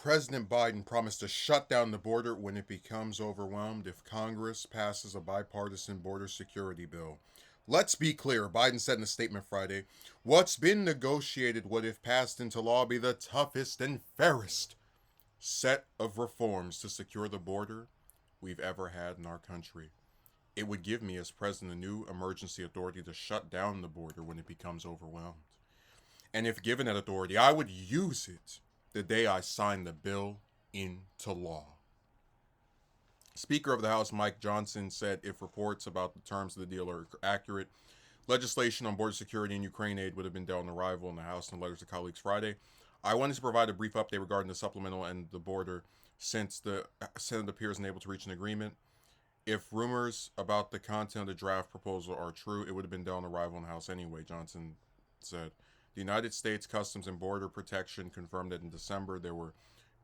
President Biden promised to shut down the border when it becomes overwhelmed if Congress passes a bipartisan border security bill. Let's be clear, Biden said in a statement Friday, what's been negotiated would, if passed into law, be the toughest and fairest set of reforms to secure the border we've ever had in our country. It would give me, as president, a new emergency authority to shut down the border when it becomes overwhelmed. And if given that authority, I would use it the day I signed the bill into law. Speaker of the House Mike Johnson said if reports about the terms of the deal are accurate, legislation on border security and Ukraine aid would have been dealt on arrival in the House in letters to colleagues Friday. I wanted to provide a brief update regarding the supplemental and the border since the Senate appears unable to reach an agreement. If rumors about the content of the draft proposal are true, it would have been dealt on arrival in the House anyway, Johnson said. The United States Customs and Border Protection confirmed that in December there were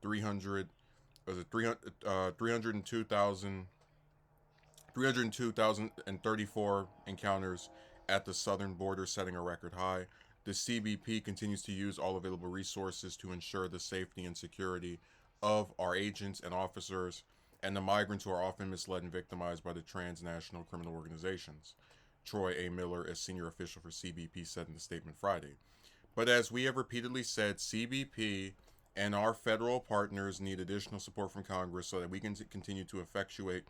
302,034 encounters at the southern border, setting a record high. The CBP continues to use all available resources to ensure the safety and security of our agents and officers and the migrants who are often misled and victimized by the transnational criminal organizations. Troy A. Miller, a senior official for CBP, said in the statement Friday. But as we have repeatedly said, CBP and our federal partners need additional support from Congress so that we can continue to effectuate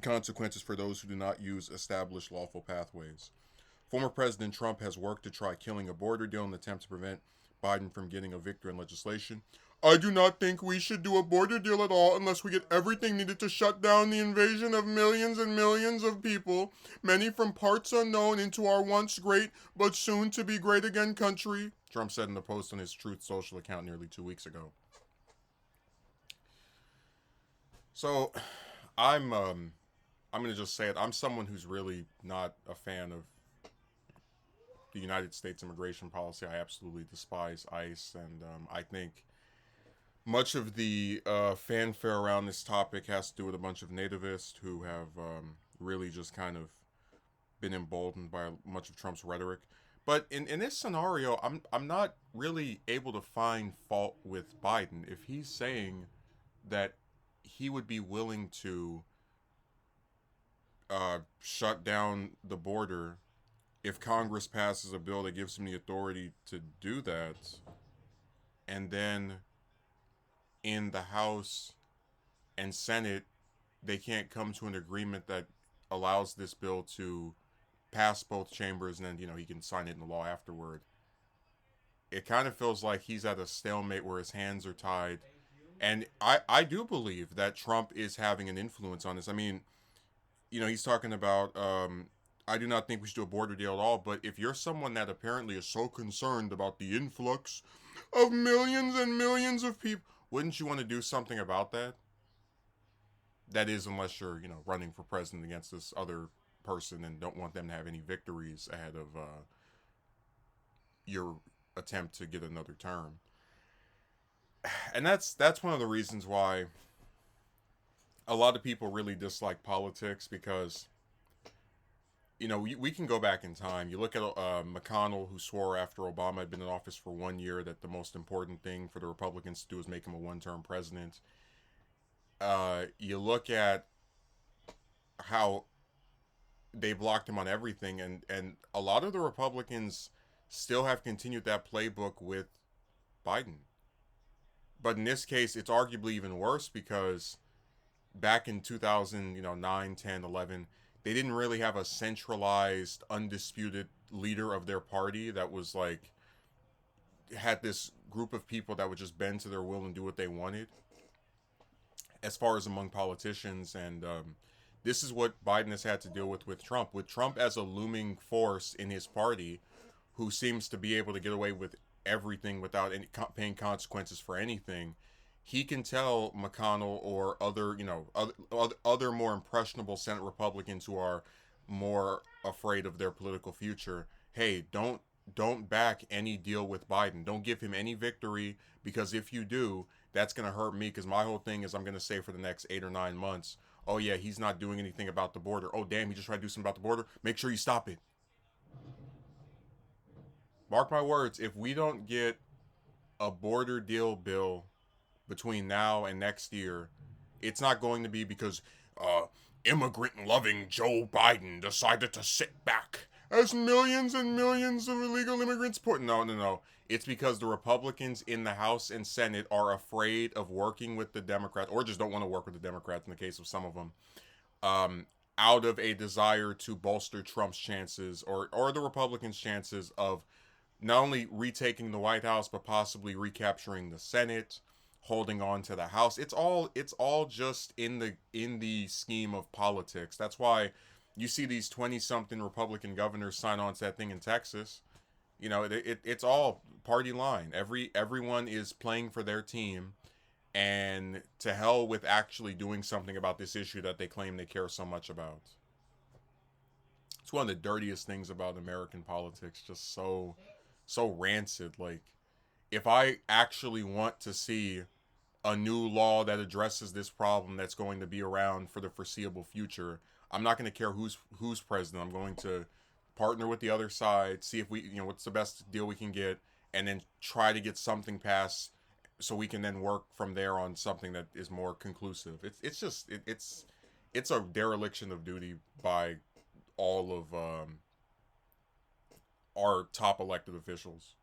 consequences for those who do not use established lawful pathways. Former President Trump has worked to try killing a border deal in an attempt to prevent Biden from getting a victory in legislation. I do not think we should do a border deal at all unless we get everything needed to shut down the invasion of millions and millions of people, many from parts unknown, into our once great but soon to be great again country, Trump said in a post on his Truth Social account nearly 2 weeks ago. So, I'm going to just say it. I'm someone who's really not a fan of the United States immigration policy. I absolutely despise ICE, and I think much of the fanfare around this topic has to do with a bunch of nativists who have really just kind of been emboldened by much of Trump's rhetoric. But in this scenario, I'm not really able to find fault with Biden if he's saying that he would be willing to shut down the border if Congress passes a bill that gives him the authority to do that, and then in the House and Senate, they can't come to an agreement that allows this bill to pass both chambers, and then, he can sign it into law afterward. It kind of feels like he's at a stalemate where his hands are tied. And I do believe that Trump is having an influence on this. I mean, he's talking about, I do not think we should do a border deal at all, but if you're someone that apparently is so concerned about the influx of millions and millions of people, wouldn't you want to do something about that? That is, unless you're, running for president against this other person and don't want them to have any victories ahead of your attempt to get another term. And that's one of the reasons why a lot of people really dislike politics, because we can go back in time. You look at McConnell, who swore after Obama had been in office for 1 year that the most important thing for the Republicans to do is make him a one-term president. You look at how they blocked him on everything, and a lot of the Republicans still have continued that playbook with Biden. But in this case, it's arguably even worse because back in 2009, 10, 11, they didn't really have a centralized, undisputed leader of their party that was like, had this group of people that would just bend to their will and do what they wanted, as far as among politicians. And this is what Biden has had to deal with Trump. With Trump as a looming force in his party, who seems to be able to get away with everything without any paying consequences for anything, he can tell McConnell or other, other more impressionable Senate Republicans who are more afraid of their political future, hey, don't back any deal with Biden. Don't give him any victory, because if you do, that's going to hurt me, because my whole thing is I'm going to say for the next 8 or 9 months, oh yeah, he's not doing anything about the border. Oh damn, he just tried to do something about the border. Make sure you stop it. Mark my words, if we don't get a border deal bill between now and next year, it's not going to be because immigrant loving Joe Biden decided to sit back as millions and millions of illegal immigrants put. No, no, no. It's because the Republicans in the House and Senate are afraid of working with the Democrats, or just don't want to work with the Democrats in the case of some of them, um, out of a desire to bolster Trump's chances or the Republicans' chances of not only retaking the White House but possibly recapturing the Senate, holding on to the House. It's all just in the scheme of politics. That's why you see these 20 something Republican governors sign on to that thing in Texas. It's all party line. Everyone is playing for their team, and to hell with actually doing something about this issue that they claim they care so much about. It's one of the dirtiest things about American politics. Just so rancid. Like, if I actually want to see a new law that addresses this problem that's going to be around for the foreseeable future, I'm not going to care who's president. I'm going to partner with the other side, see if we, what's the best deal we can get, and then try to get something passed so we can then work from there on something that is more conclusive. It's a dereliction of duty by all of our top elected officials.